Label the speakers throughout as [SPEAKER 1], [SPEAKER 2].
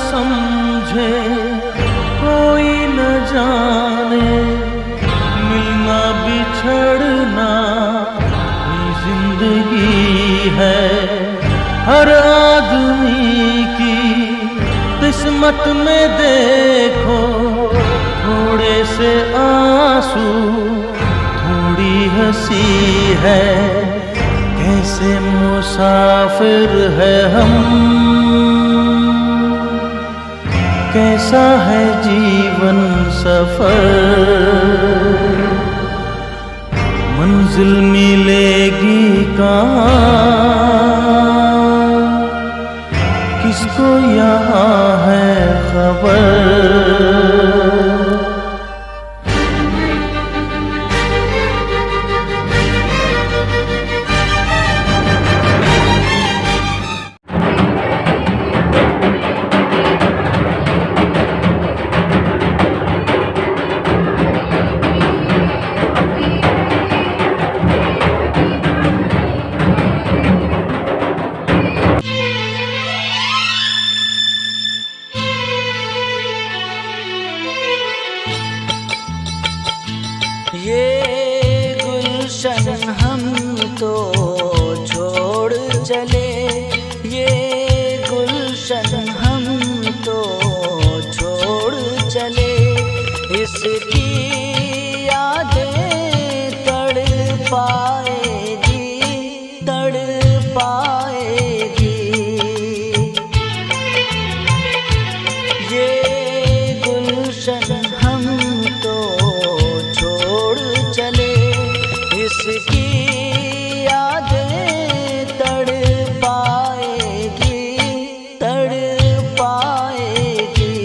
[SPEAKER 1] समझे कोई न जाने, मिलना बिछड़ना ही जिंदगी है। हर आदमी की किस्मत में देखो थोड़े से आंसू, थोड़ी हंसी है। कैसे मुसाफिर है हम, कैसा है जीवन सफर। मंजिल मिलेगी कहाँ, किसको यहाँ है खबर।
[SPEAKER 2] ये गुलशन हम तो छोड़ चले, ये गुलशन हम तो छोड़ चले। इसकी यादें तड़ पाएगी, तड़ पाएगी। ये गुलशन हम तो चले, इसकी यादें तड़ पाएगी, तड़ पाएगी।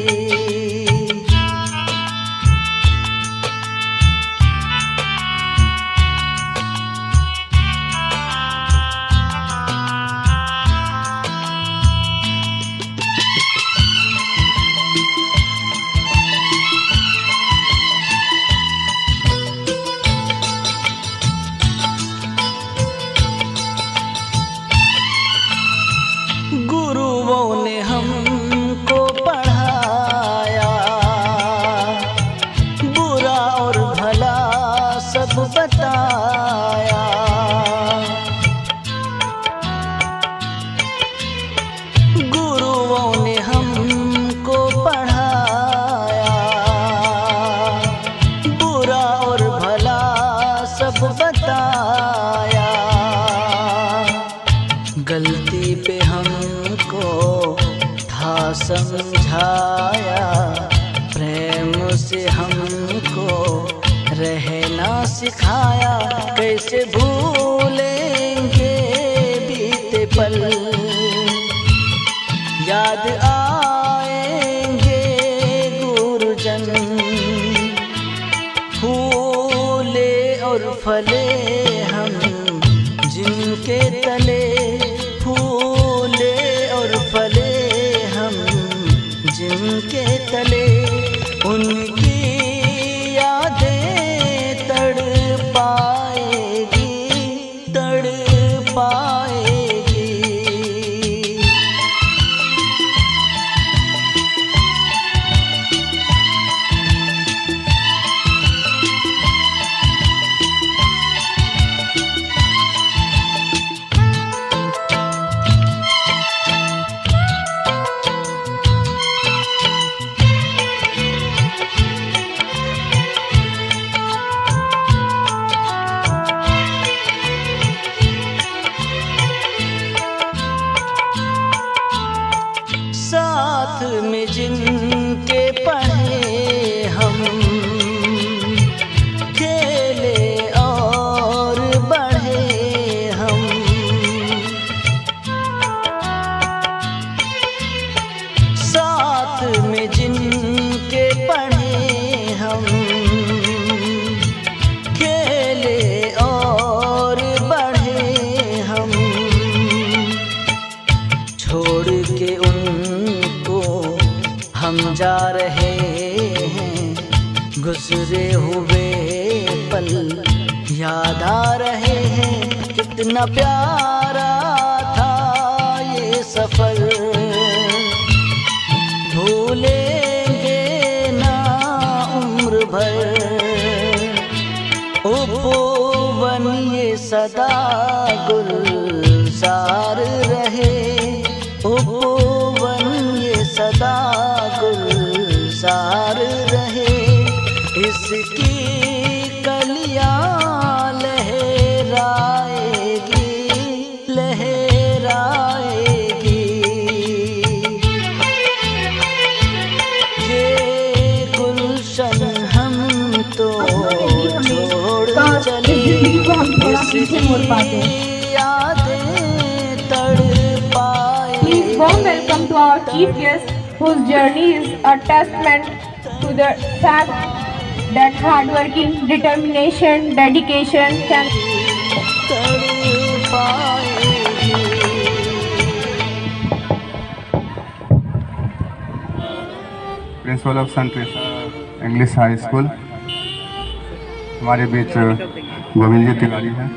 [SPEAKER 2] गुरुओं ने हमको पढ़ाया, बुरा और भला सब बताया। गुरुओं ने हमको पढ़ाया, बुरा और भला सब बताया। गलती पे हमको था समझाया, प्रेम से हमको रहना सिखाया। कैसे भूलेंगे बीते पल, याद आएंगे गुरुजन। फूले और फले हम जिनके तले, फूले और फले हम जिनके तले। उनकी यादें तड़ पाएगी, तड़ पाएगी। साथ में जिनके पढ़े हम, खेले और बढ़े हम। साथ में जिनके पढ़े हम, खेले और बढ़े हम। छोड़ के उनको हम जा रहे हैं, गुजरे हुए पल याद आ रहे हैं। कितना प्यारा था ये सफर, भूलेंगे ना उम्र भर। उपवन ये सदा गुलजार रहे, उपवन ये सदा गुलजार रहे। इसकी कलियां लहराएगी, लहराएगी। ये गुलशन हम तो छोड़ चले, इसकी यादें तड़पाए।
[SPEAKER 3] Please warm welcome to our chief guest, whose journey is a testament to the fact that hard working, determination, dedication can
[SPEAKER 4] principal of Saint Teresa English high school. हमारे बीच गोविंद जी तिवारी हैं।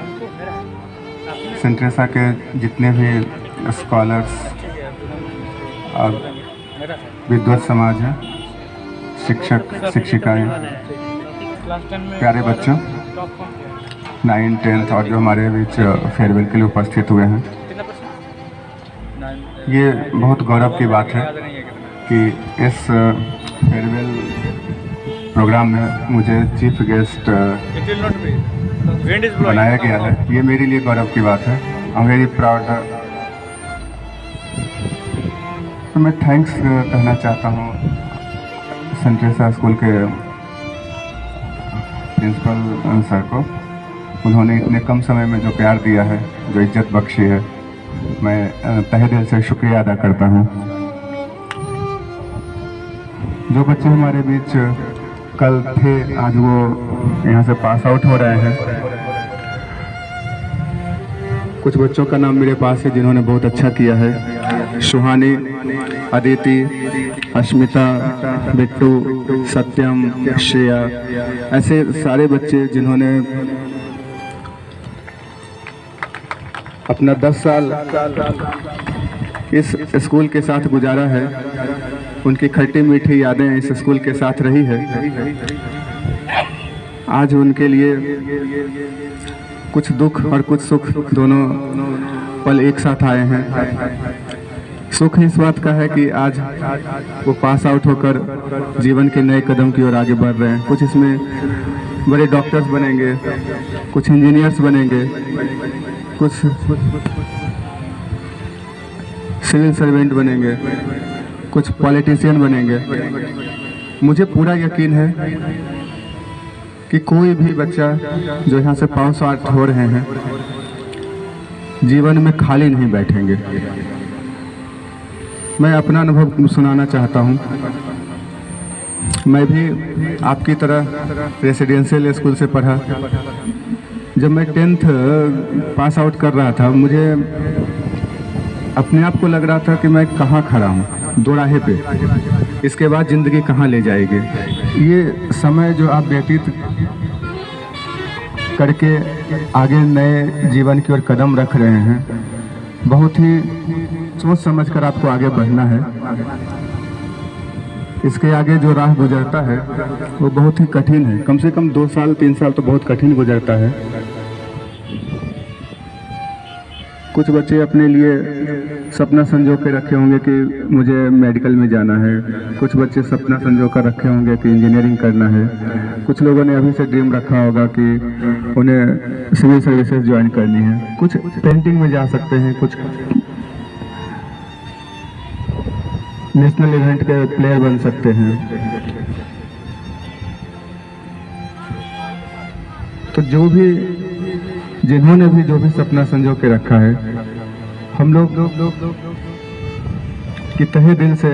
[SPEAKER 4] सेंट टेरेसा के जितने भी स्कॉलर्स और विद्वत समाज हैं, शिक्षक शिक्षिकाएं, प्यारे बच्चों 9th 10th और जो हमारे बीच फेयरवेल के लिए उपस्थित हुए हैं, ये बहुत गौरव की बात है कि इस फेयरवेल प्रोग्राम में मुझे चीफ गेस्ट बनाया गया है। ये मेरे लिए गौरव की बात है। I am very proud. तो मैं थैंक्स कहना चाहता हूँ सेंट टेरेसा स्कूल के प्रिंसिपल सर को। उन्होंने इतने कम समय में जो प्यार दिया है, जो इज्जत बख्शी है, मैं तहे दिल से शुक्रिया अदा करता हूँ। जो बच्चे हमारे बीच कल थे, आज वो यहाँ से पास आउट हो रहे हैं। कुछ बच्चों का नाम मेरे पास है जिन्होंने बहुत अच्छा किया है। सुहानी, अदिति, अस्मिता, बिट्टू, सत्यम, श्रेया, ऐसे सारे बच्चे जिन्होंने अपना 10 साल इस स्कूल के साथ गुजारा है। उनकी खट्टी मीठी यादें इस स्कूल के साथ रही है। आज उनके लिए कुछ दुख और कुछ सुख दोनों पल एक साथ आए हैं। सुख इस बात का है कि आज वो पास आउट होकर जीवन के नए कदम की ओर आगे बढ़ रहे हैं। कुछ इसमें बड़े डॉक्टर्स बनेंगे, कुछ इंजीनियर्स बनेंगे, कुछ सिविल सर्वेंट बनेंगे, कुछ पॉलिटिशियन बनेंगे। मुझे पूरा यकीन है कि कोई भी बच्चा जो यहाँ से पास आउट हो रहे हैं जीवन में खाली नहीं बैठेंगे। मैं अपना अनुभव सुनाना चाहता हूँ। मैं भी आपकी तरह रेसिडेंशियल स्कूल से पढ़ा। जब मैं 10th पास आउट कर रहा था, मुझे अपने आप को लग रहा था कि मैं कहाँ खड़ा हूँ, दोराहे पे। इसके बाद ज़िंदगी कहाँ ले जाएगी। ये समय जो आप व्यतीत करके आगे नए जीवन की ओर कदम रख रहे हैं, बहुत ही सोच समझकर आपको आगे बढ़ना है। इसके आगे जो राह गुजरता है वो बहुत ही कठिन है। कम से कम 2 साल 3 साल तो बहुत कठिन गुजरता है। कुछ बच्चे अपने लिए सपना संजो के रखे होंगे कि मुझे मेडिकल में जाना है। कुछ बच्चे सपना संजो कर रखे होंगे कि इंजीनियरिंग करना है। कुछ लोगों ने अभी से ड्रीम रखा होगा कि उन्हें सिविल सर्विसेज ज्वाइन करनी है। कुछ पेंटिंग में जा सकते हैं, कुछ नेशनल इवेंट के प्लेयर बन सकते हैं। तो जिन्होंने भी जो भी सपना संजो के रखा है, हम लोग की तहे दिल से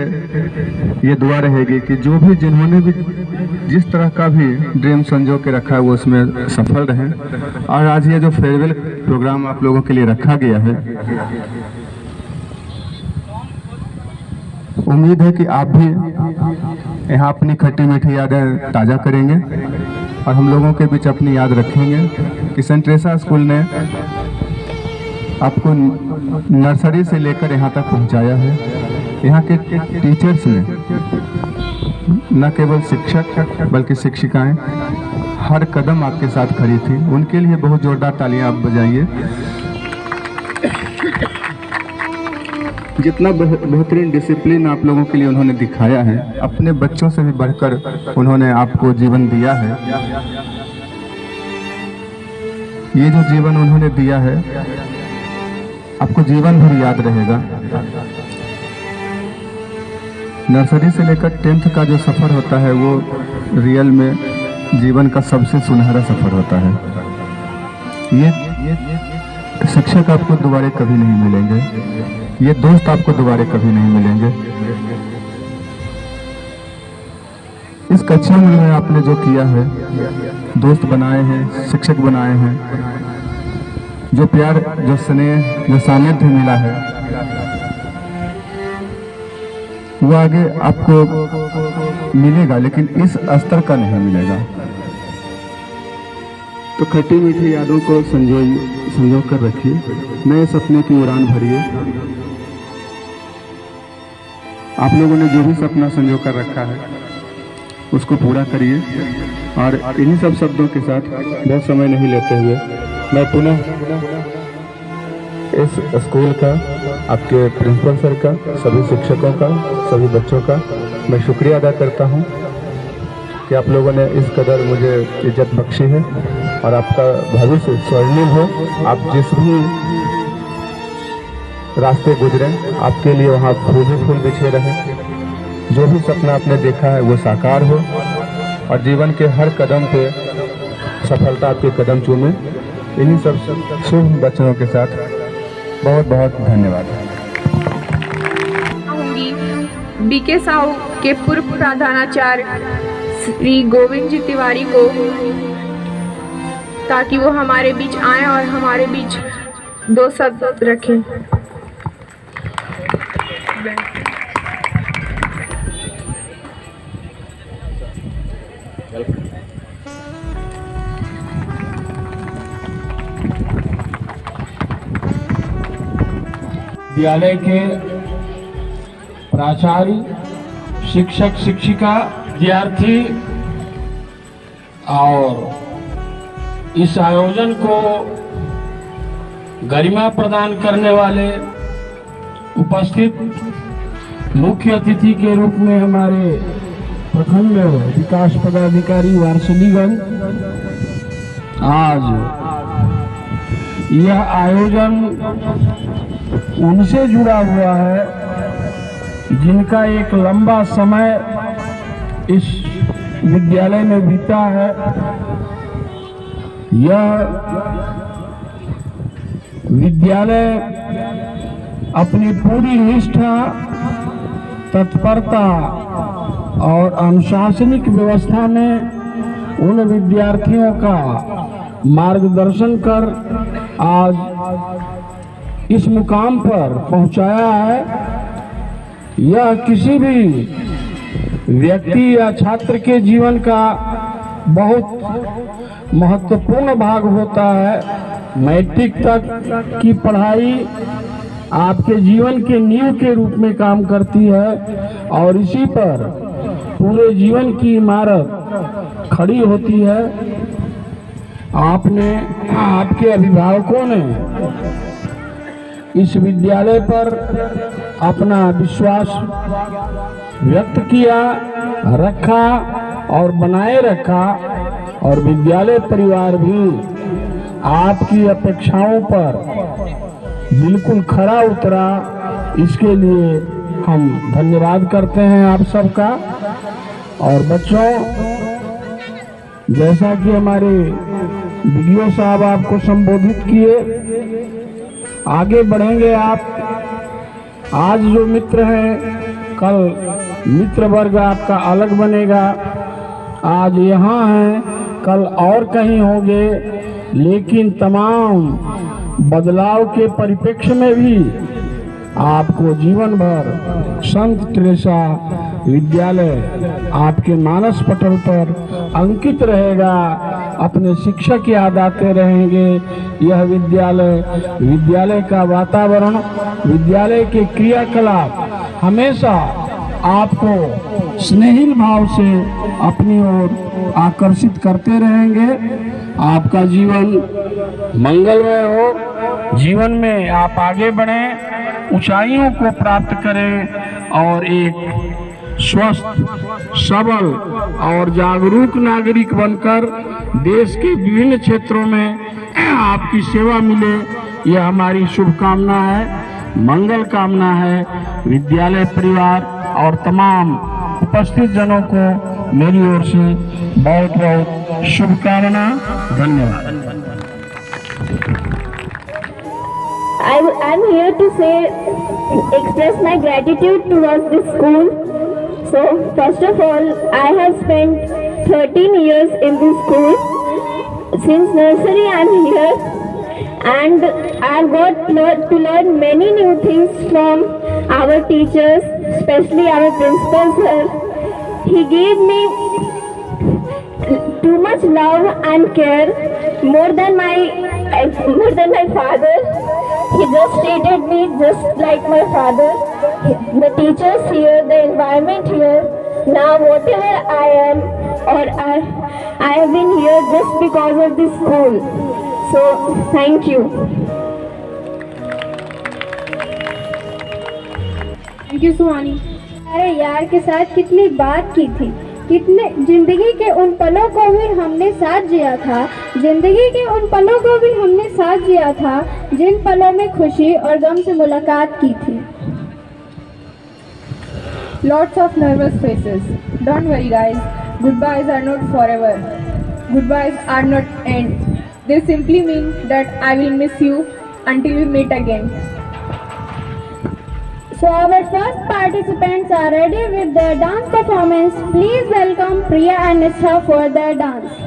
[SPEAKER 4] ये दुआ रहेगी कि जिन्होंने भी जिस तरह का भी ड्रीम संजो के रखा है वो उसमें सफल रहें। और आज ये जो फेयरवेल प्रोग्राम आप लोगों के लिए रखा गया है, उम्मीद है कि आप भी यहाँ अपनी खट्टी मीठी यादें ताज़ा करेंगे और हम लोगों के बीच अपनी याद रखेंगे कि सेंट टेरेसा स्कूल ने आपको नर्सरी से लेकर यहाँ तक पहुँचाया है। यहाँ के टीचर्स ने, न केवल शिक्षक बल्कि शिक्षिकाएं हर कदम आपके साथ खड़ी थी। उनके लिए बहुत जोरदार तालियां आप बजाइए। जितना बेहतरीन डिसिप्लिन आप लोगों के लिए उन्होंने दिखाया है, अपने बच्चों से भी बढ़कर उन्होंने आपको जीवन दिया है। ये जो जीवन उन्होंने दिया है आपको जीवन भर याद रहेगा। नर्सरी से लेकर 10th का जो सफ़र होता है वो रियल में जीवन का सबसे सुनहरा सफ़र होता है। ये शिक्षक आपको दोबारा कभी नहीं मिलेंगे, ये दोस्त आपको दोबारा कभी नहीं मिलेंगे। इस कक्षा में आपने जो किया है, दोस्त बनाए हैं, शिक्षक बनाए हैं, जो प्यार, जो स्नेह, जो सानिध्य मिला है, वो आगे आपको मिलेगा, लेकिन इस स्तर का नहीं मिलेगा। तो खट्टी मीठी यादों को संजो कर रखिए, नए सपने की उड़ान भरिए। आप लोगों ने जो भी सपना संजो कर रखा है उसको पूरा करिए। और इन्हीं सब शब्दों के साथ बहुत समय नहीं लेते हुए मैं पुनः इस स्कूल का, आपके प्रिंसिपल सर का, सभी शिक्षकों का, सभी बच्चों का मैं शुक्रिया अदा करता हूं कि आप लोगों ने इस कदर मुझे इज्जत बख्शी है। और आपका भविष्य स्वर्णिम हो। आप जिस भी रास्ते गुजरें, आपके लिए वहाँ फूल ही फूल बिछे रहे। जो भी सपना आपने देखा है वो साकार हो और जीवन के हर कदम पे सफलता आपके कदम चूमे। इन्हीं सब शुभ वचनों के साथ बहुत बहुत धन्यवाद।
[SPEAKER 3] बीके साहू के पूर्व प्रधानाचार्य श्री गोविंद जी तिवारी को, ताकि वो हमारे बीच आए और हमारे बीच दो शब्द रखें।
[SPEAKER 5] विद्यालय के प्राचार्य, शिक्षक, शिक्षिका, विद्यार्थी और इस आयोजन को गरिमा प्रदान करने वाले उपस्थित मुख्य अतिथि के रूप में हमारे प्रखंड विकास पदाधिकारी वारसलीगंज, आज यह आयोजन उनसे जुड़ा हुआ है जिनका एक लंबा समय इस विद्यालय में बीता है। यह विद्यालय अपनी पूरी निष्ठा, तत्परता और अनुशासनिक व्यवस्था में उन विद्यार्थियों का मार्गदर्शन कर आज इस मुकाम पर पहुंचाया है। यह किसी भी व्यक्ति या छात्र के जीवन का बहुत महत्वपूर्ण भाग होता है। मैट्रिक तक की पढ़ाई आपके जीवन के नींव के रूप में काम करती है और इसी पर पूरे जीवन की इमारत खड़ी होती है। आपने, आपके अभिभावकों ने इस विद्यालय पर अपना विश्वास व्यक्त किया, रखा और बनाए रखा, और विद्यालय परिवार भी आपकी अपेक्षाओं पर बिल्कुल खरा उतरा। इसके लिए हम धन्यवाद करते हैं आप सबका। और बच्चों, जैसा कि हमारे वीडियो साहब आपको संबोधित किए, आगे बढ़ेंगे आप। आज जो मित्र हैं, कल मित्र वर्ग आपका अलग बनेगा। आज यहाँ हैं, कल और कहीं होंगे, लेकिन तमाम बदलाव के परिप्रेक्ष्य में भी आपको जीवन भर संत टेरेसा विद्यालय आपके मानस पटल पर अंकित रहेगा। अपने शिक्षक याद आते रहेंगे। यह विद्यालय, विद्यालय का वातावरण, विद्यालय के क्रियाकलाप हमेशा आपको स्नेहिल भाव से अपनी ओर आकर्षित करते रहेंगे। आपका जीवन मंगलमय हो, जीवन में आप आगे बढ़ें, ऊंचाइयों को प्राप्त करें और एक स्वस्थ, सबल और जागरूक नागरिक बनकर देश के विभिन्न क्षेत्रों में आपकी सेवा मिले, यह हमारी शुभकामना है, मंगल कामना है। विद्यालय परिवार और तमाम उपस्थित जनों को मेरी ओर से बहुत बहुत शुभकामना। धन्यवाद।
[SPEAKER 3] I'm here to express my gratitude towards this school. So first of all, I have spent 13 years in this school. Since nursery I'm here, and I've got to learn many new things from our teachers, especially our principal sir. He gave me too much love and care, more than my father. He just treated me just like my father. The teachers here, the environment here, now whatever I am, or I have been here just because of this school. So thank you.
[SPEAKER 6] Thank you Suhani. अरे यार के साथ कितनी बात की थी, कितने जिंदगी के उन पलों को भी हमने साथ जिया था, जिंदगी के उन पलों को भी हमने साथ जिया था, जिन पलों में खुशी और गम से मुलाकात की थी। Lots of nervous faces. Don't worry guys, goodbyes are not forever. Goodbyes are not end. They simply mean that I will miss you until we meet again.
[SPEAKER 3] So our first participants are ready with their dance performance. Please welcome Priya and Nisha for their dance.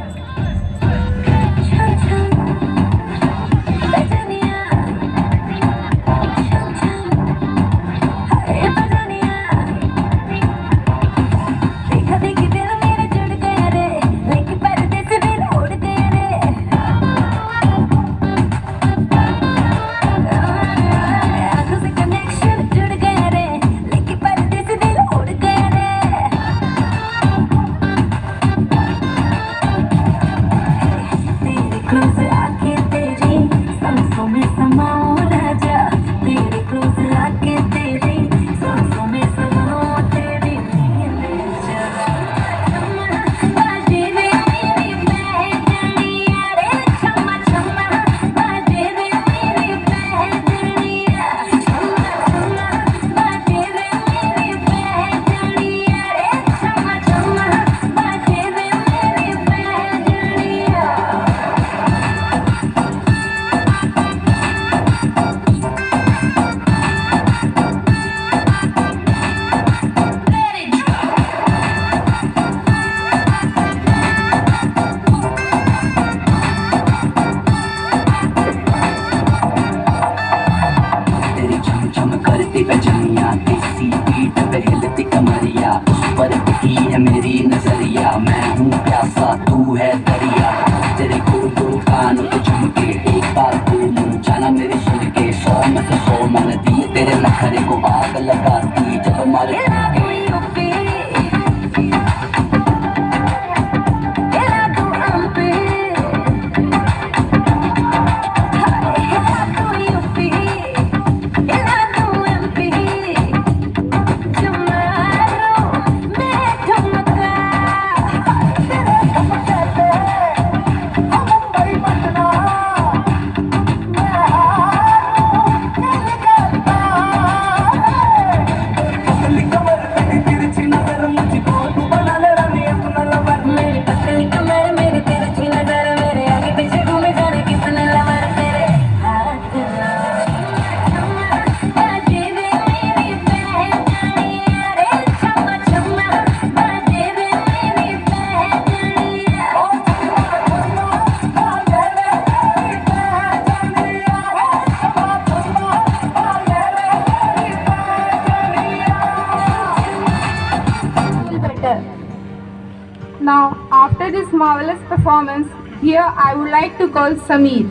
[SPEAKER 6] Now, after this marvelous performance, here I would like to call Sameer.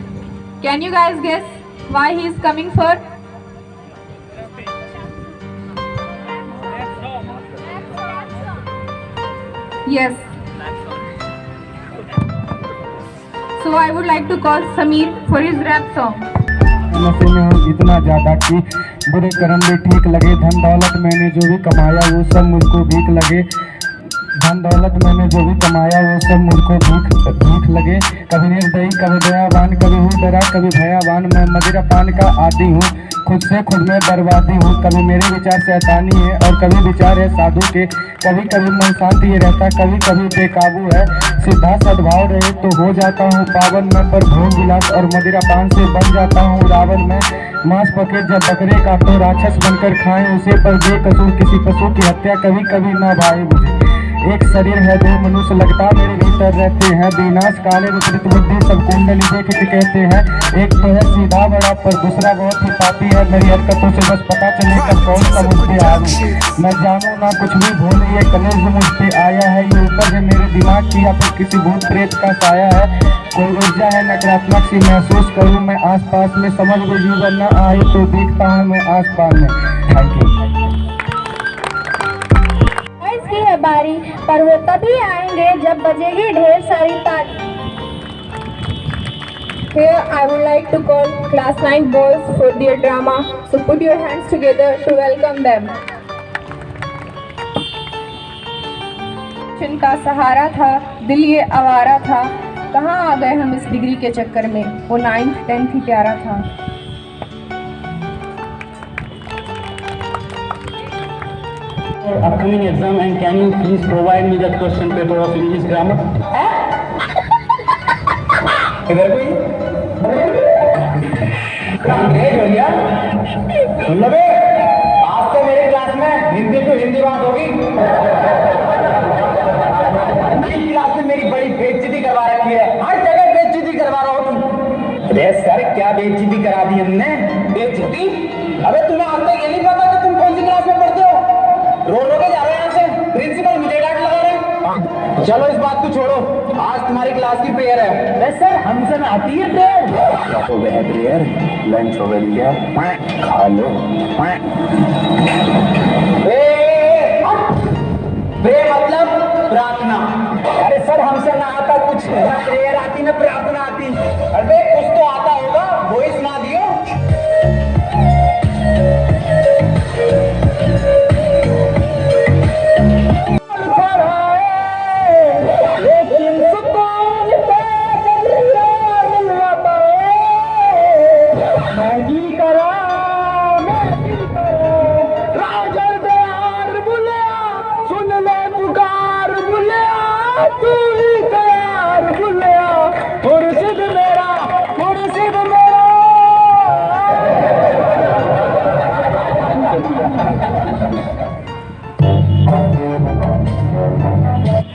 [SPEAKER 6] Can you guys guess why he is coming for?
[SPEAKER 7] Yes. So I would like to call Sameer for his rap song.
[SPEAKER 8] नशे में हूँ इतना ज़्यादा कि बुरे कर्म भी ठीक लगे, धन दौलत मैंने जो भी कमाया वो सब मुझको भीख लगे, धन दौलत मैंने जो भी कमाया वो सब मुझको भीख लगे। कभी निर्दयी कभी दयावान, कभी हूँ डरा कभी भयावान, मैं मदिरा पान का आदी हूँ, खुद से खुद में बर्बादी हूँ। कभी मेरे विचार शैतानी है और कभी विचार है साधु के, कभी कभी मन शांति रहता कभी कभी बेकाबू है। सीधा सद्भाव रहे तो हो जाता हूँ पावन मैं, पर भोग विलास और मदिरा पान से बन जाता हूँ रावण मैं। मांस पके जब बकरे का तो राक्षस बनकर खाएं उसे, पर बेकसूर किसी पशु की हत्या कभी कभी ना भाए मुझे। एक शरीर है दो मनुष्य लगता मेरे भीतर रहते हैं, विनाश काले विपरीत बुद्धि सब कुंडली देख के कहते हैं। एक तो है सीधा बड़ा पर दूसरा बहुत ही पापी है, मेरी हरकतों से बस पता चले कब कौन सा मुझ पे आ गई। मैं जानू ना कुछ भी भूल, ये कलेज मुझ पे आया है, ये ऊपर है मेरे दिमाग की या फिर किसी भूत प्रेत का साया है। कोई ऊर्जा है नकारात्मक सी महसूस करूँ मैं आसपास में, समझ में जीवन न आए तो देखता हूँ मैं आसपास में। Thank you.
[SPEAKER 6] की है बारी, पर वो तभी आएंगे जब बजेगी ढेर सारी ताली।
[SPEAKER 7] Here I would like to call class 9 boys for their drama. So put your hands together to welcome them. जिनका सहारा था दिल ये आवारा था, कहाँ आ गए हम इस डिग्री के चक्कर में, वो 9th 10th ही प्यारा था।
[SPEAKER 8] Upcoming exam, and can you please provide me that question paper of English grammar? इधर कोई भैया सुन लो बे, आज तो मेरे क्लास में हिंदी तो हिंदी बात होगी। इस क्लास में मेरी बड़ी बेइज्जती करवा रखी है, हर जगह बेइज्जती करवा रहा हो तुम। अरे सर क्या बेइज्जती करा दी हमने? बेइज्जती? अबे तुम्हें आज तक ये नहीं पता कि तुम कौन सी क्लास में पढ़ते हो? रोड रोके जा रहे हैं यहाँ से, प्रिंसिपल मुझे डांट लगा रहे हैं। चलो इस बात को छोड़ो, आज तुम्हारी क्लास की प्रेयर है। सर हमसे में आती है प्रेयर? तो वह प्रेयर लंच हो गया, खा लो। प्रेयर मतलब प्रार्थना। अरे सर हमसे ना आता कुछ, ना प्रेयर आती ना प्रार्थना आती। अरे कुछ तो आता होगा, वॉइस ना दियो।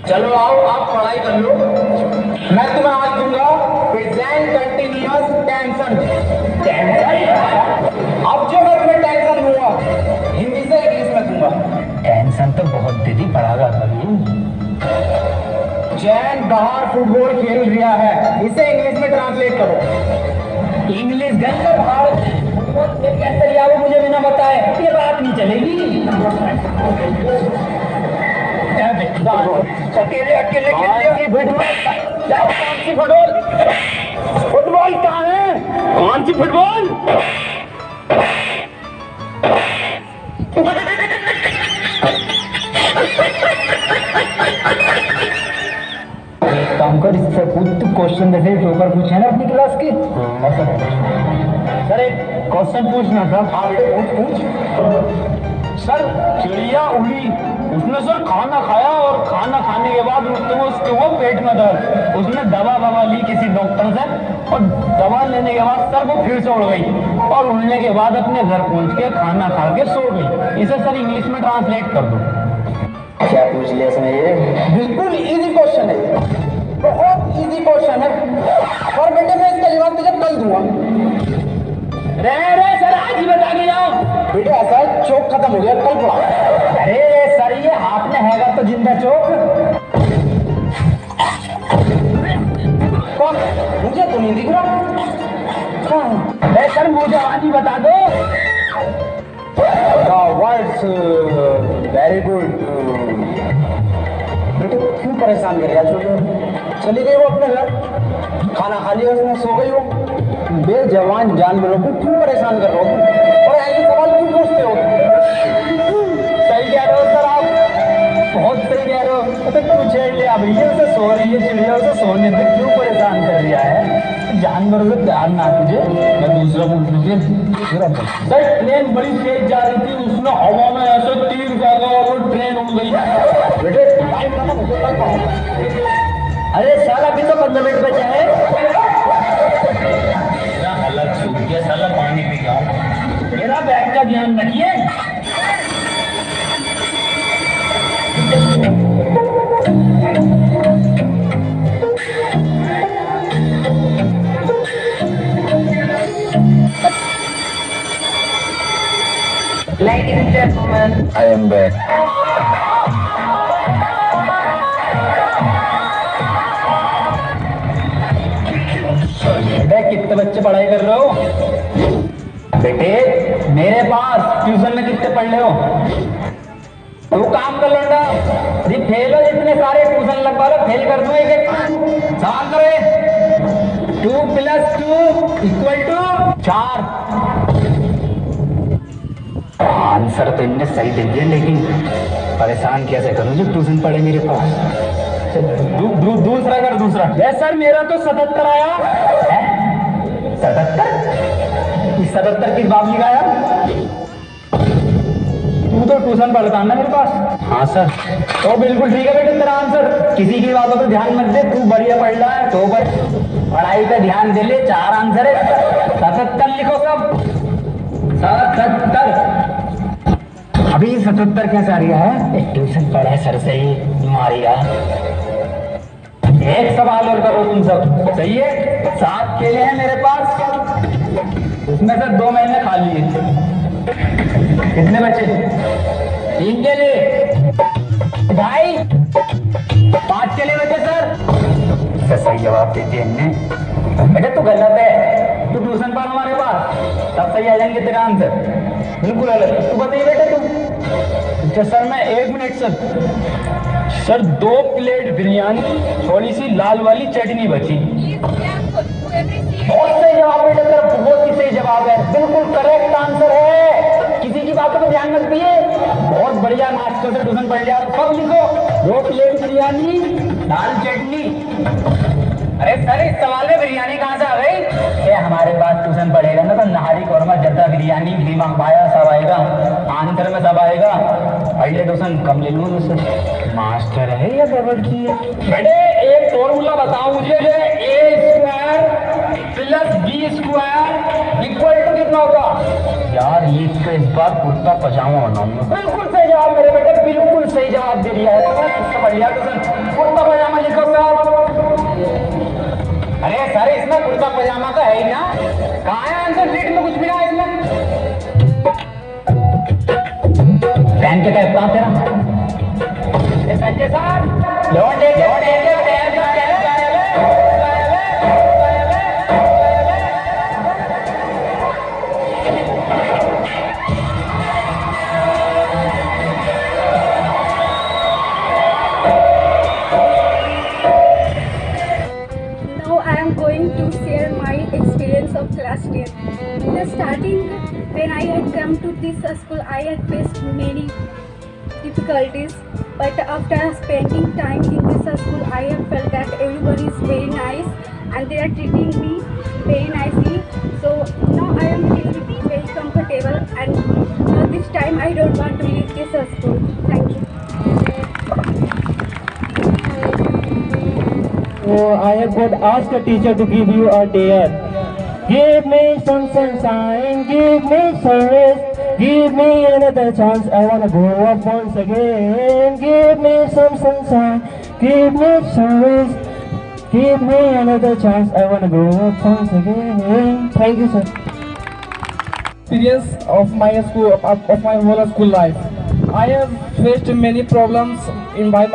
[SPEAKER 8] चलो आओ आप पढ़ाई कर लो, मैं तुम्हें आज दूंगा प्रेजेंट कंटिन्यूअस टेंशन। अब जो मैं तुम्हें टेंशन दूंगा हिंदी से इंग्लिश में दूंगा। टेंशन तो बहुत दीदी पढ़ागा कभी। जैन बाहर फुटबॉल खेल रहा है, इसे इंग्लिश में ट्रांसलेट करो। इंग्लिश गंदा बाहर फुटबॉल खेल कैसे लिया वो मुझे बिना बताए ये बात नहीं चलेगी। अकेले अकेले कौन सी फुटबॉल? फुटबॉल कहाँ है? कौन सी फुटबॉल? काम कर, इससे पूछ तू क्वेश्चन जैसे पेपर पूछे ना अपनी क्लास के। सर एक क्वेश्चन पूछना था। हाँ बेटे पूछ। सर चिड़िया उड़ी, उसने सर खाना खाया और खाना खाने के बाद उसके वो पेट में दर्द, उसने दवा ली किसी डॉक्टर से और दवा लेने के बाद सर वो फिर से उड़ गई और उड़ने के बाद अपने घर पहुंच के खाना खा के सो गई। इसे सर इंग्लिश में ट्रांसलेट कर दो। क्या पूछ लिया इसमें? ये बिल्कुल इजी क्वेश्चन है, बहुत इजी क्वेश्चन है और बेटे मैं इसका जवाब तुझे कल दूंगा। रे सर आज ही बता के जाओ। बेटे ऐसा है चौक खत्म हो गया, कल पढ़ा। अरे सर ये हाथ में हैगा तो जिंदा चौक। कौन? मुझे तो नहीं दिख रहा। अरे सर मुझे आज ही बता दो। Words very good. बेटे क्यों परेशान कर रहा है? चली गई वो अपने घर, खाना खा लिया उसने, सो गई वो। बेजवान जानवरों को क्यों परेशान कर रहे हो तुम? और ऐसे सवाल क्यों पूछते हो? सही कह रहे हो सर आप, बहुत सही कह रहे हो। तो क्यों छेड़ लिया भैया? उसे सो रही है चिड़िया, उसे सोने पे क्यों परेशान कर रहा है? जानवरों से प्यार ना तुझे? मैं दूसरा पूछ लीजिए। सर ट्रेन बड़ी तेज जा रही थी, उसने हवा में ऐसे तीर फेंका और वो ट्रेन उड़ गई। बेटे अरे सर अभी तो 15 मिनट बचा है। अलग सूख गया साला, पानी पी गया। मेरा बैग का ध्यान रखिए। Ladies and gentlemen, I am back. बेटे कितने बच्चे पढ़ाई कर रहे हो? बेटे मेरे पास ट्यूशन में कितने पढ़ रहे हो? तो वो काम कर लौटा जी, फेल हो जितने सारे ट्यूशन लगवा लो, फेल कर दूं एक एक। सवाल करो। 2 + 2 = 4। आंसर तो इनने सही दे दिया, लेकिन परेशान कैसे करूं जो ट्यूशन पढ़े मेरे पास। दूसरा कर दूसरा। यस सर मेरा तो 77 आया है। 77 किस बाबली का आया? तू तो ट्यूशन पढ़ता है ना मेरे पास। हाँ सर। तो बिल्कुल ठीक है बेटे तेरा आंसर, किसी की बातों पर ध्यान मत दे, तू बढ़िया पढ़ रहा है तो पढ़ाई पे ध्यान दे ले। 4 आंसर है, 77 लिखो सब। 77। अभी 77 कैसे आ रहा है? ट्यूशन पढ़ा सर से ही मारिया। एक सवाल और करो तुम सब, सही है? 7 केले हैं मेरे पास, उसमें से 2 मैंने खा लिए, कितने बचे? 3 केले। ढाई 5 केले बचे सर। सही जवाब देते हमने। बेटे तू गलत है, तू ट्यूशन पढ़ हमारे पास, तब सही आ जाएंगे तेरा आंसर। बिल्कुल गलत। तू बताइए बेटे तू। अच्छा सर मैं 1 मिनट सर 2 प्लेट बिरयानी, थोड़ी सी लाल वाली चटनी बची। बहुत सही जवाब बेटे तेरा, बहुत ही सही जवाब है, बिल्कुल करेक्ट आंसर है। किसी की बातों पर ध्यान मत दिए, बहुत बढ़िया नाश्ते से ट्यूशन पढ़ लिया। सब लिखो, 2 प्लेट बिरयानी, दाल चटनी। अरे सर इस सवाल में बिरयानी कहाँ से आ गई? हमारे पास ट्यूशन पढ़ेगा ना तो नहारी कौरमा जद्दा बिरयानी कीमा पाया सब आएगा, आंसर में सब आएगा। पहले ट्यूशन कम ले लूँ उससे। मास्टर है या गड़बड़ की है? बेटे एक फॉर्मूला बताओ मुझे, A² + B² = कितना होगा? यार ये तो इस बार कुर्ता पजामा बनाऊंगा। बिल्कुल सही जवाब मेरे बेटे, बिल्कुल सही जवाब दे दिया है। बढ़िया ट्यूशन, कुर्ता पजामा लिखो साहब। अरे सर इसमें कुर्ता पजामा का है ही ना, कहाँ है आंसर शीट में? कुछ भी ना है इसमें। पहन के कैसा तेरा संजय साहब? लौंडे
[SPEAKER 6] of class 10. In the starting, when I had come to this school, I had faced many difficulties. But after spending time in this school, I have felt that everybody is very nice and they are treating me very nicely. So now I am feeling very comfortable, and this time I don't want to leave this school. Thank you.
[SPEAKER 1] I have got asked a teacher to give you a dare. Give me some sunshine, give me some rest, give me another chance, I wanna grow up once again. Give me some sunshine, give me some rest, give me another chance, I wanna grow up once again. Thank you, sir.
[SPEAKER 8] Experience of my school, of my whole school life. I have faced many problems in while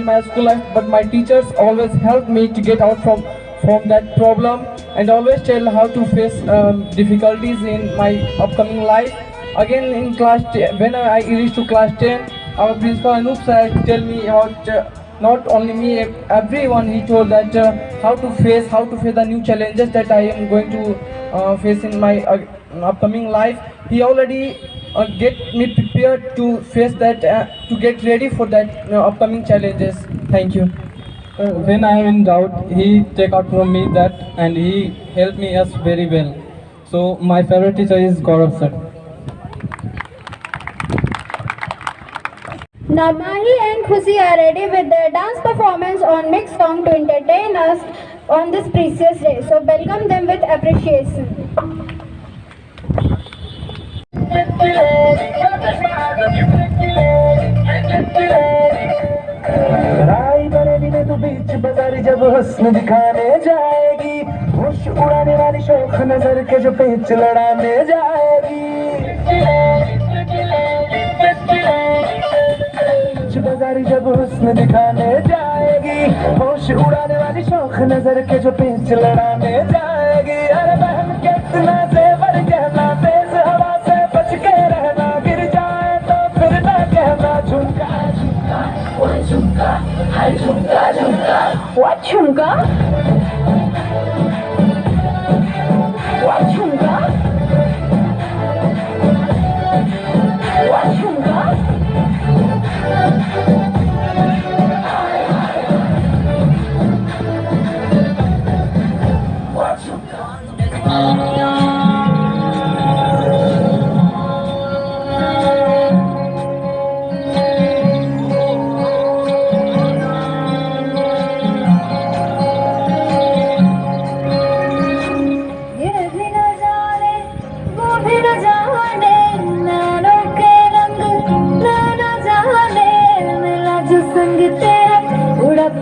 [SPEAKER 8] my school life, but my teachers always helped me to get out from that problem, and always tell how to face difficulties in my upcoming life. Again in class 10, when I reached to class 10, our principal Anup sir tell me
[SPEAKER 9] not only me, everyone. He told that how to face the new challenges that I am going to face in my upcoming life. He already get me prepared to face that, to get ready for that upcoming challenges. Thank you. When I am in doubt, he take out from me that, and he helped me as very well. So my favorite teacher is Gaurav sir.
[SPEAKER 6] Now Mahi and Khushi are ready with their dance performance on mixed song to entertain us on this precious day. So welcome them with appreciation.
[SPEAKER 1] राई बरेली में तू बीच बाजारी जब हुस्न दिखाने जाएगी, होश उड़ाने वाली शौक नजर के जो पेच लड़ाने जाएगी। बाजारी जब हुस्न दिखाने जाएगी, होश उड़ाने वाली शौक नजर के जो पेच लड़ाने जाएगी। अरे बहन कितना जेवर कहना, तेज हवा से बच के रहना, गिर जाए तो फिर ना कहना। झुमका झुमका वो झुमका, हाय झुमका झुमका वो झुमका, वो झुमका वो झुमका।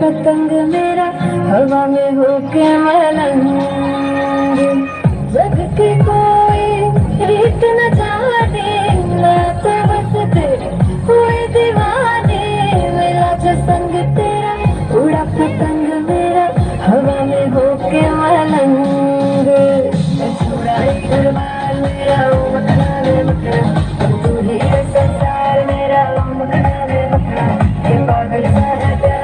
[SPEAKER 3] पतंग मेरा हवा में होके मलंग, जग की कोई रीत न जाने, मैं तो बस तेरे हुए दीवाने। मेरा जो संग तेरा उड़ा पतंग मेरा हवा में होके मलंग, छुड़ाई घरबार मेरा मखना रे मखना, तू ही है संसार मेरा मखना रे मखना, ये पागल सा है प्यार।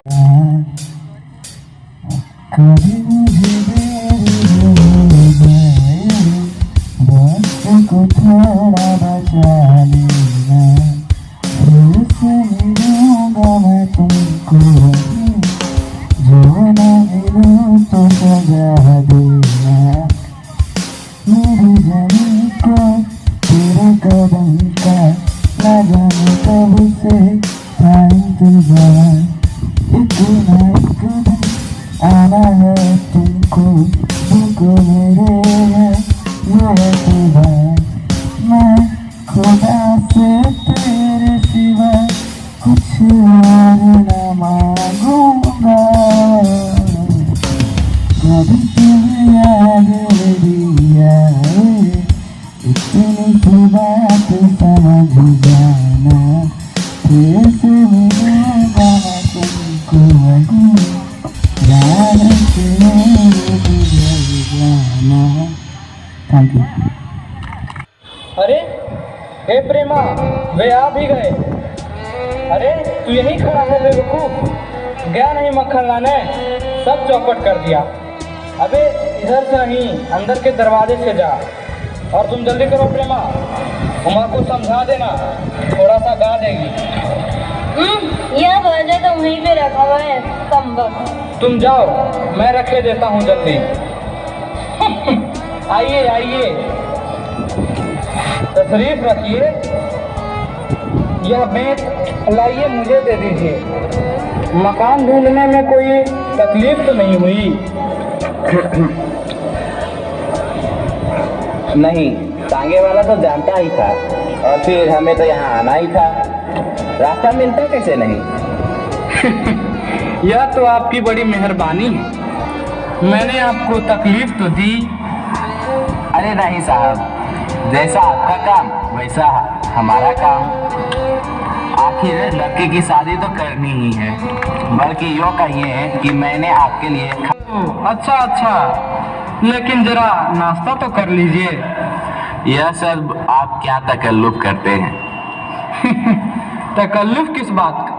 [SPEAKER 1] कभी मुझे वक्त को थोड़ा बचा लेना, फिर से मिलूंगा मैं तुमको, जो न मिलूं तो सजा देना। मेरी जमीन को तेरे कदम का न जाने कब से था इंतजार, एक ना एक दिन आना है तुमको, तुमको मेरे है ये बात। मैं खुदा से तेरे सिवा कुछ और न मांगूंगा, कभी तुम्हें याद दिया इतनी सी बात समझ जाना, फिर से मिलूंगा मैं तुमको, थैंक यू।
[SPEAKER 9] अरे हे प्रेमा, वे आ भी गए। अरे तू यहीं खड़ा है बेवकूफ, गया नहीं मक्खन लाने, सब चौपट कर दिया। अबे इधर से नहीं, अंदर के दरवाजे से जा, और तुम जल्दी करो प्रेमा, उमा को समझा देना, थोड़ा सा गा देगी।
[SPEAKER 3] यह दरवाजा तो वहीं पे रखा हुआ है, कम वक्त।
[SPEAKER 9] तुम जाओ, मैं रखे देता हूँ जल्दी। आइए आइए, तशरीफ रखिए, यह बेंच लाइए मुझे दे दीजिए। मकान ढूंढने में कोई तकलीफ तो नहीं हुई?
[SPEAKER 10] नहीं, टांगे वाला तो जानता ही था, और फिर हमें तो यहाँ आना ही था, रास्ता मिलता कैसे नहीं।
[SPEAKER 9] यह तो आपकी बड़ी मेहरबानी है, मैंने आपको तकलीफ तो दी।
[SPEAKER 10] अरे नहीं साहब, जैसा आपका काम वैसा हमारा काम। आखिर लड़के की शादी तो करनी ही है, बल्कि यूँ कहिए कि मैंने आपके लिए
[SPEAKER 9] अच्छा अच्छा, लेकिन जरा नाश्ता तो कर लीजिए।
[SPEAKER 10] यह सब आप क्या तकल्लुफ करते हैं?
[SPEAKER 9] तकल्लुफ किस बात का?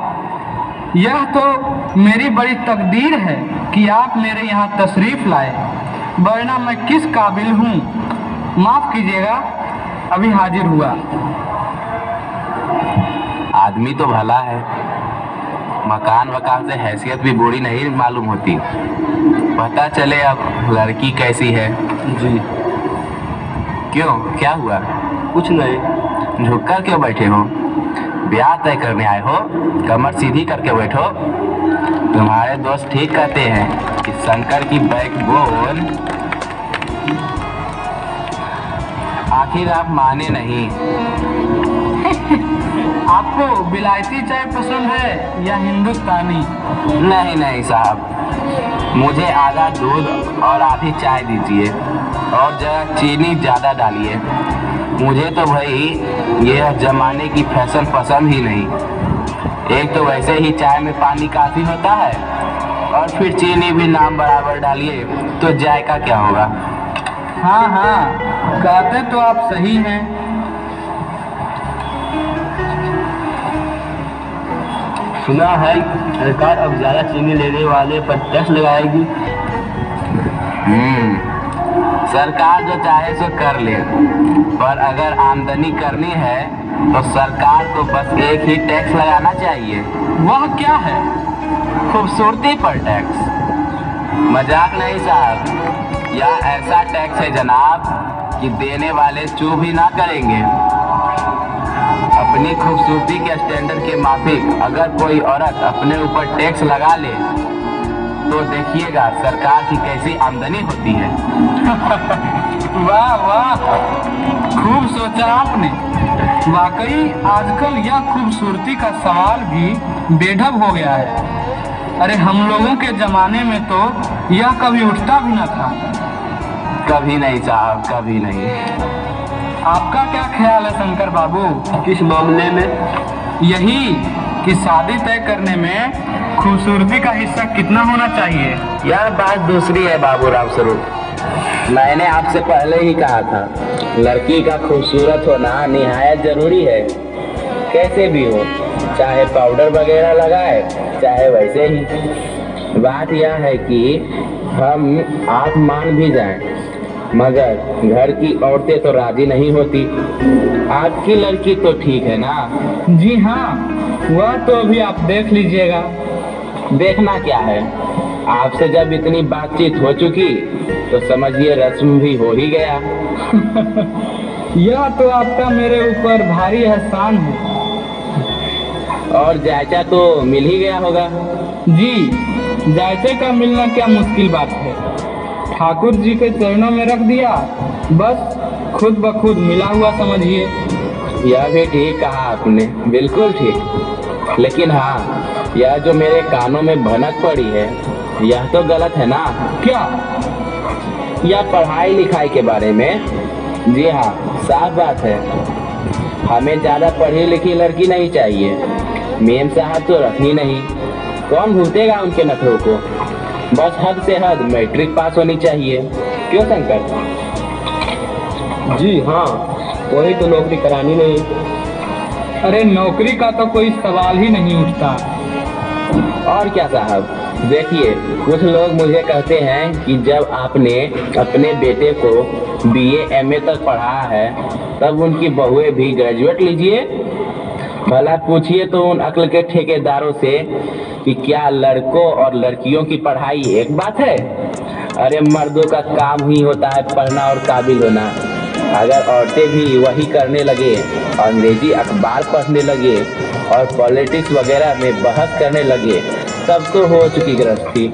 [SPEAKER 9] यह तो मेरी बड़ी तकदीर है कि आप मेरे यहाँ तशरीफ लाए, वरना मैं किस काबिल हूँ। माफ़ कीजिएगा, अभी हाजिर हुआ।
[SPEAKER 10] आदमी तो भला है, मकान वकान से हैसियत भी बुरी नहीं मालूम होती। पता चले अब लड़की कैसी है।
[SPEAKER 1] जी
[SPEAKER 10] क्यों, क्या हुआ?
[SPEAKER 1] कुछ नहीं।
[SPEAKER 10] झुक कर क्यों बैठे हो? ब्याह तय करने आए हो? कमर सीधी करके बैठो। तुम्हारे दोस्त ठीक कहते हैं कि शंकर की बैकबोन। आखिर आप माने नहीं।
[SPEAKER 9] आपको बिलायती चाय पसंद है या हिंदुस्तानी?
[SPEAKER 10] नहीं नहीं साहब, मुझे आधा दूध और आधी चाय दीजिए और जरा चीनी ज़्यादा डालिए। मुझे तो भाई ये जमाने की फैशन पसंद ही नहीं। एक तो वैसे ही चाय में पानी काफ़ी होता है और फिर चीनी भी नाम बराबर डालिए तो जायका क्या होगा।
[SPEAKER 9] हाँ हाँ, कहते तो आप सही हैं।
[SPEAKER 1] सुना है सरकार अब ज़्यादा चीनी लेने वाले पर टैक्स लगाएगी।
[SPEAKER 10] सरकार जो चाहे सो कर ले, पर अगर आमदनी करनी है तो सरकार को बस एक ही टैक्स लगाना चाहिए।
[SPEAKER 9] वह क्या है?
[SPEAKER 10] खूबसूरती पर टैक्स। मजाक नहीं साहब, यह ऐसा टैक्स है जनाब कि देने वाले चूप ही ना करेंगे। अपनी खूबसूरती के स्टैंडर्ड के माफिक अगर कोई औरत अपने ऊपर टैक्स लगा ले तो देखिएगा सरकार की कैसी आमदनी होती है।
[SPEAKER 9] वाह वाह, खूब सोचा आपने। वाकई आजकल यह खूबसूरती का सवाल भी बेढब हो गया है। अरे हम लोगों के जमाने में तो यह कभी उठता भी न था।
[SPEAKER 10] कभी नहीं साहब, कभी नहीं।
[SPEAKER 9] आपका क्या ख्याल है शंकर बाबू?
[SPEAKER 1] किस मामले में?
[SPEAKER 9] यही कि शादी तय करने में खूबसूरती का हिस्सा कितना होना चाहिए।
[SPEAKER 10] यह बात दूसरी है बाबूराव स्वरूप। मैंने आपसे पहले ही कहा था, लड़की का खूबसूरत होना निहायत जरूरी है। कैसे भी हो, चाहे पाउडर वगैरह लगाए चाहे वैसे ही। बात यह है कि हम आप मान भी जाएं, मगर घर की औरतें तो राजी नहीं होती। आपकी लड़की तो ठीक है ना?
[SPEAKER 9] जी हाँ, वह तो अभी आप देख लीजिएगा।
[SPEAKER 10] देखना क्या है, आपसे जब इतनी बातचीत हो चुकी तो समझिए रस्म भी हो ही गया।
[SPEAKER 9] यह तो आपका मेरे ऊपर भारी एहसान है।
[SPEAKER 10] और जायचा तो मिल ही गया होगा।
[SPEAKER 9] जी, जायचे का मिलना क्या मुश्किल बात है। ठाकुर जी के चरणों में रख दिया, बस खुद ब खुद मिला हुआ समझिए।
[SPEAKER 10] यह भी ठीक कहा आपने, बिल्कुल ठीक। लेकिन हाँ, यह जो मेरे कानों में भनक पड़ी है यह तो गलत है ना?
[SPEAKER 9] क्या?
[SPEAKER 10] यह पढ़ाई लिखाई के बारे में। जी हाँ, साफ बात है, हमें ज़्यादा पढ़ी लिखी लड़की नहीं चाहिए। मेम साहब तो रखनी नहीं, कौन भूतेगा उनके नखरों को। बस हद से हद मैट्रिक पास होनी चाहिए। क्यों शंकर?
[SPEAKER 1] जी हाँ, वही तो नौकरी करानी नहीं।
[SPEAKER 9] अरे नौकरी का तो कोई सवाल ही नहीं उठता।
[SPEAKER 10] और क्या साहब, देखिए कुछ लोग मुझे कहते हैं कि जब आपने अपने बेटे को BA MA तक पढ़ाया है तब उनकी बहुएं भी ग्रेजुएट लीजिए। भला पूछिए तो उन अक्ल के ठेकेदारों से कि क्या लड़कों और लड़कियों की पढ़ाई एक बात है? अरे मर्दों का काम ही होता है पढ़ना और काबिल होना। अगर औरतें भी वही करने लगे, अंग्रेजी अखबार पढ़ने लगे और पॉलिटिक्स वगैरह में बहस करने लगे तब तो हो चुकी गृहस्थी।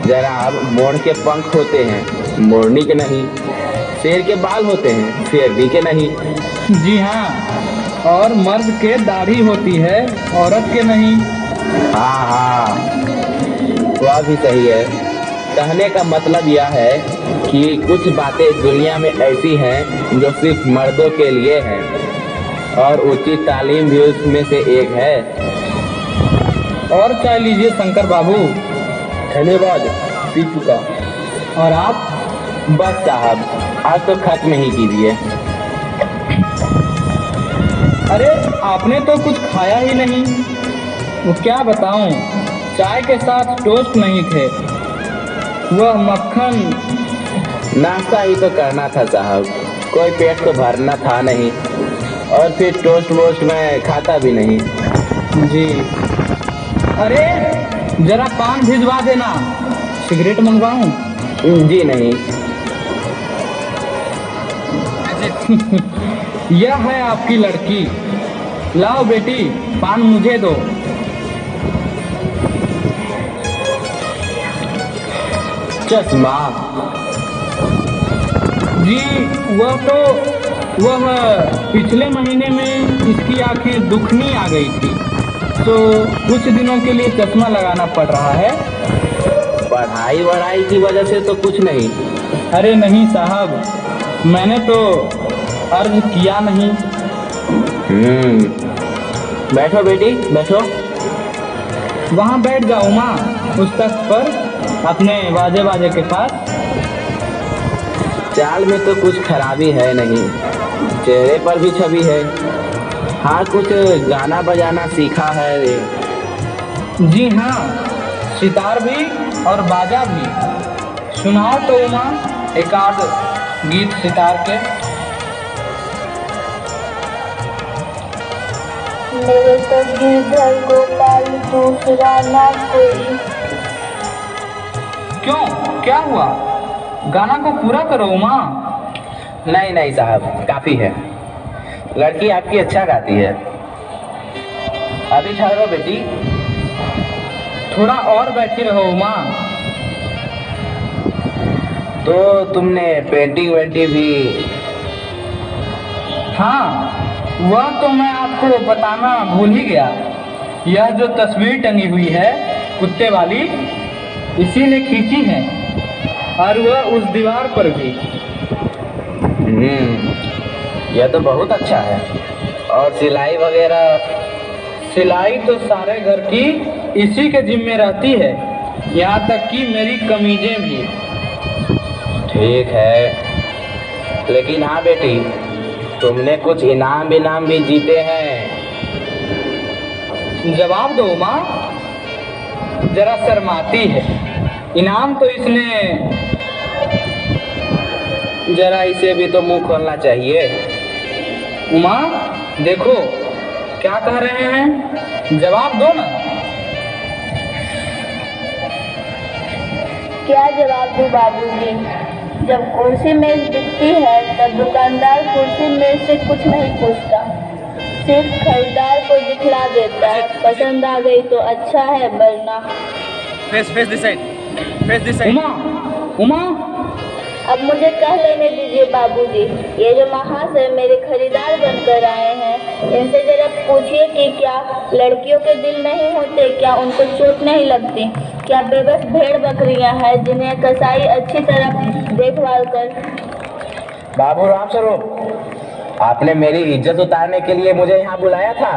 [SPEAKER 10] जनाब, मोर के पंख होते हैं, मोरनी के नहीं। शेर के बाल होते हैं, शेरनी के नहीं।
[SPEAKER 9] जी हाँ, और मर्द के दाढ़ी होती है, औरत के नहीं।
[SPEAKER 10] हाँ हाँ, वह भी सही है। कहने का मतलब यह है कि कुछ बातें दुनिया में ऐसी हैं जो सिर्फ मर्दों के लिए हैं और उचित तालीम भी उसमें से एक है।
[SPEAKER 9] और चाय लीजिए शंकर बाबू।
[SPEAKER 1] धन्यवाद, पी चुका।
[SPEAKER 9] और आप?
[SPEAKER 10] बस साहब, आज तो खत्म ही कीजिए।
[SPEAKER 9] अरे आपने तो कुछ खाया ही नहीं। वो क्या बताऊं, चाय के साथ टोस्ट नहीं थे, वह मक्खन।
[SPEAKER 10] नाश्ता ही तो करना था साहब, कोई पेट तो भरना था नहीं, और फिर टोस्ट वोस्ट मैं खाता भी नहीं।
[SPEAKER 9] जी, अरे जरा पान भिजवा देना, सिगरेट मंगवाऊं?
[SPEAKER 10] जी नहीं।
[SPEAKER 9] यह है आपकी लड़की, लाओ बेटी पान मुझे दो।
[SPEAKER 10] चश्मा?
[SPEAKER 9] जी वह पिछले महीने में इसकी आंखें दुखनी आ गई थी, तो कुछ दिनों के लिए चश्मा लगाना पड़ रहा है।
[SPEAKER 10] पढ़ाई की वजह से तो कुछ नहीं।
[SPEAKER 9] अरे नहीं साहब, मैंने तो अर्ज किया नहीं।
[SPEAKER 10] बैठो बेटी बैठो।
[SPEAKER 9] वहाँ बैठ जाओ माँ, उस तख्त पर अपने बाजे के पास।
[SPEAKER 10] चाल में तो कुछ खराबी है नहीं, चेहरे पर भी छवि है। हाँ, कुछ गाना बजाना सीखा है?
[SPEAKER 9] जी हाँ, सितार भी और बाजा भी। सुनाओ तो उमा एक आध गीत सितार के।
[SPEAKER 3] मेरे गिरधर गोपाल दूसरा ना कोई।
[SPEAKER 9] क्यों, क्या हुआ? गाना को पूरा करो उमा।
[SPEAKER 10] नहीं साहब, काफी है। लड़की आपकी अच्छा गाती है। अभी ठहरो बेटी।
[SPEAKER 9] थोड़ा और बैठी रहो उमा।
[SPEAKER 10] तो तुमने पेंटिंग वेंटिंग भी?
[SPEAKER 9] हाँ, वह तो मैं आपको बताना भूल ही गया। यह जो तस्वीर टंगी हुई है कुत्ते वाली, इसी ने खींची है, और वह उस दीवार पर भी।
[SPEAKER 10] यह तो बहुत अच्छा है। और सिलाई वगैरह?
[SPEAKER 9] सिलाई तो सारे घर की इसी के जिम्मे रहती है, यहाँ तक कि मेरी कमीजें भी।
[SPEAKER 10] ठीक है, लेकिन हाँ बेटी, तुमने कुछ इनाम भी जीते हैं।
[SPEAKER 9] जवाब दो माँ, जरा शर्माती है। इनाम तो इसने,
[SPEAKER 10] जरा इसे भी तो मुंह खोलना चाहिए।
[SPEAKER 9] उमा देखो क्या कह रहे हैं, जवाब दो ना।
[SPEAKER 3] क्या जवाब दूं बाबूजी? जब कुर्सी मेज बिकती है तब दुकानदार कुर्सी मेज से कुछ नहीं पूछता, सिर्फ खरीदार को दिखला देता है। पसंद आ गई तो अच्छा है, वरना।
[SPEAKER 10] Face this side.
[SPEAKER 9] उमा
[SPEAKER 3] अब मुझे कह लेने दीजिए बाबूजी। ये जो महाशय मेरे खरीदार बनकर आए हैं, इनसे जरा पूछिए कि क्या लड़कियों के दिल नहीं होते, क्या उनको चोट नहीं लगती, क्या बेबस भेड़ बकरियां हैं जिन्हें कसाई अच्छी तरह देखभाल कर।
[SPEAKER 10] बाबू राम स्वरूप, आपने मेरी इज्जत उतारने के लिए मुझे यहाँ बुलाया था?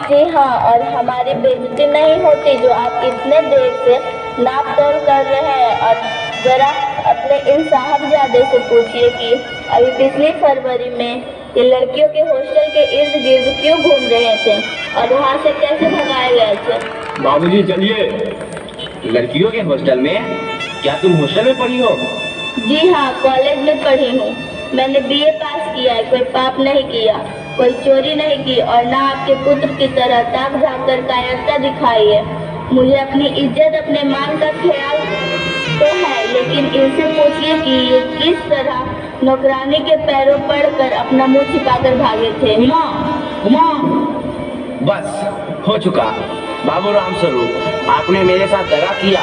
[SPEAKER 3] जी हाँ, और हमारी बेइज्जती नहीं होती जो आप इतने देर से नाप तोल कर रहे हैं। और जरा अपने इन साहबजादे से पूछिए कि अभी पिछली फरवरी में ये लड़कियों के हॉस्टल के इर्द गिर्द क्यों घूम रहे थे और वहाँ से कैसे भगाए गए थे।
[SPEAKER 10] बाबूजी चलिए। लड़कियों के हॉस्टल में? क्या तुम हॉस्टल में पढ़ी हो?
[SPEAKER 3] जी हाँ, कॉलेज में पढ़ी हूँ। मैंने BA पास किया है, कोई पाप नहीं किया, कोई चोरी नहीं की, और ना आपके पुत्र की तरह ताक झाँक कर कायरता दिखाई है। मुझे अपनी इज्जत, अपने मान का ख्याल तो है, लेकिन इनसे पूछिए कि ये किस तरह नौकरानी के पैरों पड़कर अपना मुंह छिपाकर भागे थे।
[SPEAKER 10] उमा, बस हो चुका। बाबू राम स्वरूप, आपने मेरे साथ दगा किया।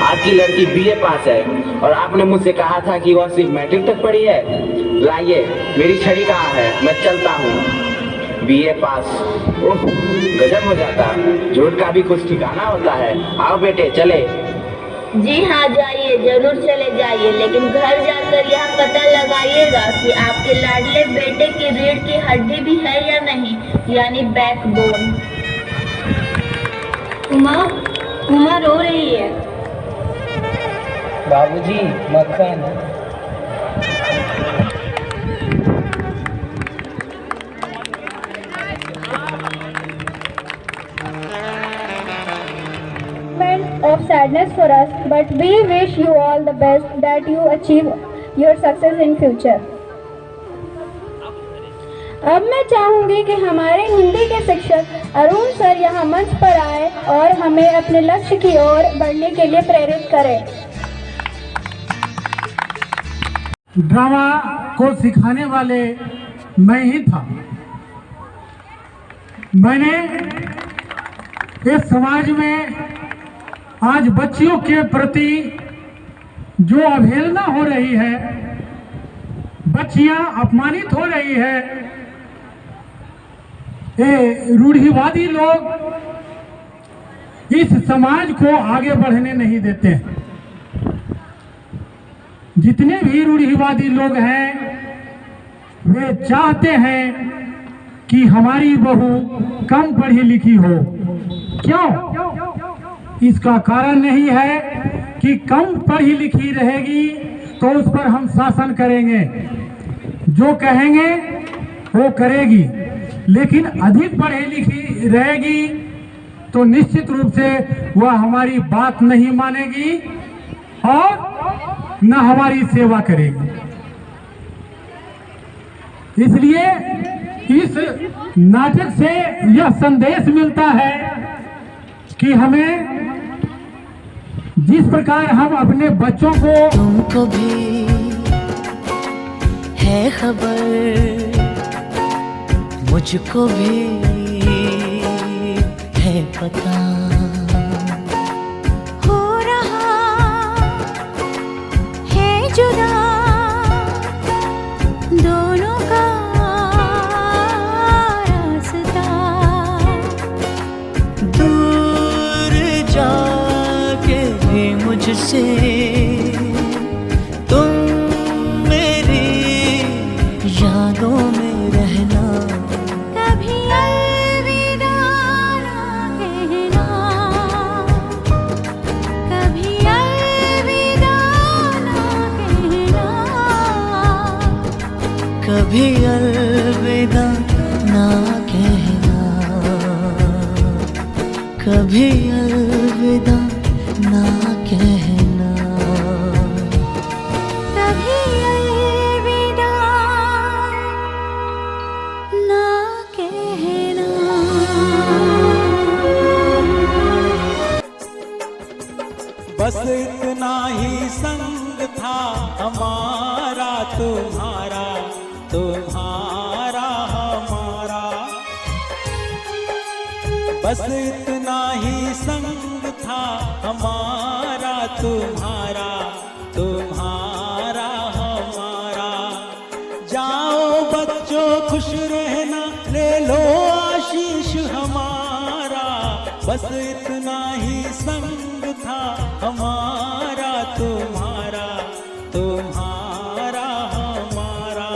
[SPEAKER 10] आपकी लड़की BA पास है और आपने मुझसे कहा था कि वह सिर्फ मैट्रिक तक पढ़ी है। लाइए, मेरी छड़ी कहाँ है, मैं चलता हूँ। BA पास, ओह गजब हो जाता। झूठ का भी कुछ ठिकाना होता है। आओ बेटे चले।
[SPEAKER 3] जी हाँ, जाइए, जरूर चले जाइए, लेकिन घर जाकर यह पता लगाइएगा कि आपके लाडले बेटे की रीढ़ की हड्डी भी है या नहीं, यानी बैकबोन। उमा रो रही है।
[SPEAKER 9] बाबूजी मक्खन।
[SPEAKER 6] of sadness for us, but we wish you all the best that you achieve your success in future. अब मैं चाहूंगी कि हमारे हिंदी के शिक्षक अरुण सर यहाँ मंच पर आए और हमें अपने लक्ष्य की ओर बढ़ने के लिए प्रेरित करें।
[SPEAKER 5] ड्रामा को सिखाने वाले मैं ही था। मैंने इस समाज में आज बच्चियों के प्रति जो अवहेलना हो रही है, बच्चियां अपमानित हो रही है, ये रूढ़िवादी लोग इस समाज को आगे बढ़ने नहीं देते हैं। जितने भी रूढ़िवादी लोग हैं वे चाहते हैं कि हमारी बहू कम पढ़ी लिखी हो। क्यों? इसका कारण नहीं है कि कम पढ़ी लिखी रहेगी तो उस पर हम शासन करेंगे, जो कहेंगे वो करेगी, लेकिन अधिक पढ़ी लिखी रहेगी तो निश्चित रूप से वह हमारी बात नहीं मानेगी और न हमारी सेवा करेगी। इसलिए इस नाटक से यह संदेश मिलता है कि हमें जिस प्रकार हम अपने बच्चों को,
[SPEAKER 2] तुमको भी है खबर, मुझको भी है पता, हो रहा है जुदा दोनों का रास्ता, दूर जाके भी मुझसे तुम मेरी यादों में रहना, कभी अलविदा ना कहना, कभी अलविदा ना कहना, कभी अलविदा ना कहना, कभी अलविदा ना कहना, कभी अलविदा ना कहना।
[SPEAKER 11] बस इतना ही संग था हमारा तुम्हारा, तुम्हारा हमारा, बस इतना ही संग था हमारा तुम्हारा, तुम्हारा हमारा। जाओ बच्चों खुश रहना, ले लो आशीष हमारा, बस इतना ही संग था हमारा तुम्हारा, तुम्हारा हमारा।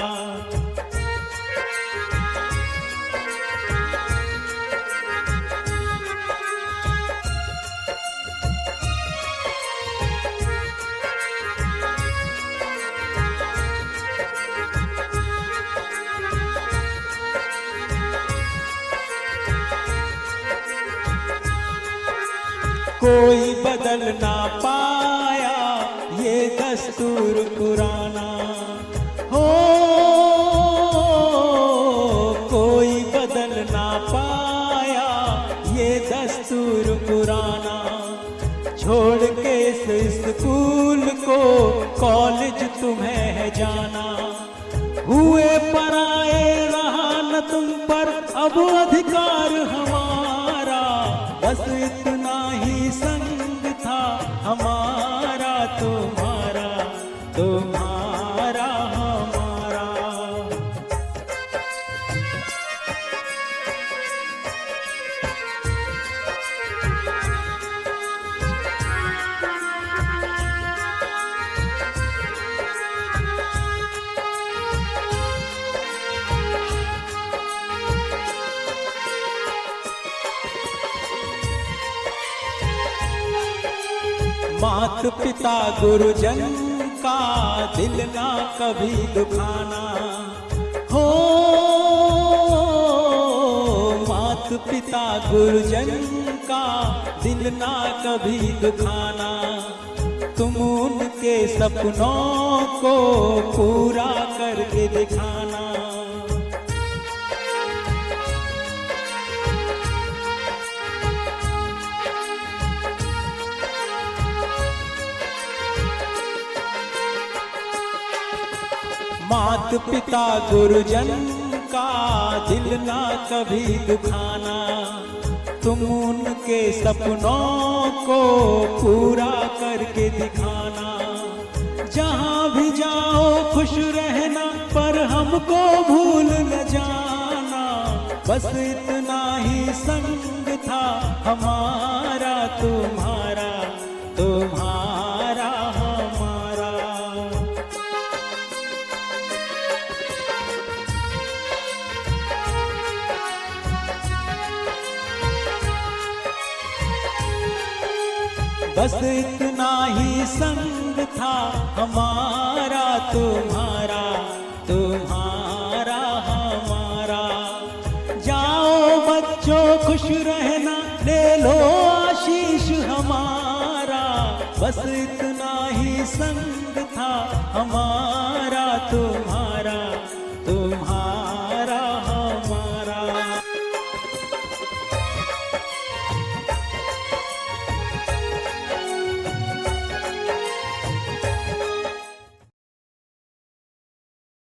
[SPEAKER 11] कोई बदल ना पाया ये दस्तूर पुराना, हो कोई बदल ना पाया ये दस्तूर पुराना। छोड़ के इस स्कूल को कॉलेज तुम्हें है जाना, हुए पराए रहा न तुम पर अब अधिकार हमारा, बस इतना ही संग था हमारा तुम्हारा, तुम्हारा हमारा। मात पिता गुरुजन का दिल ना कभी दुखाना, हो मात पिता गुरुजन का दिल ना कभी दुखाना, तुम उनके सपनों को पूरा करके दिखाना। मात पिता गुरुजन का दिल ना कभी दुखाना, तुम उनके सपनों को पूरा करके दिखाना। जहाँ भी जाओ खुश रहना, पर हमको भूल न जाना, बस इतना ही संग था हमारा तुम्हारा, तुम्हारा हमारा। बस इतना ही संग था हमारा तुम्हारा, तुम्हारा हमारा। जाओ बच्चों खुश रहना, ले लो आशीष हमारा, बस इतना ही संग था हमारा तुम्हारा,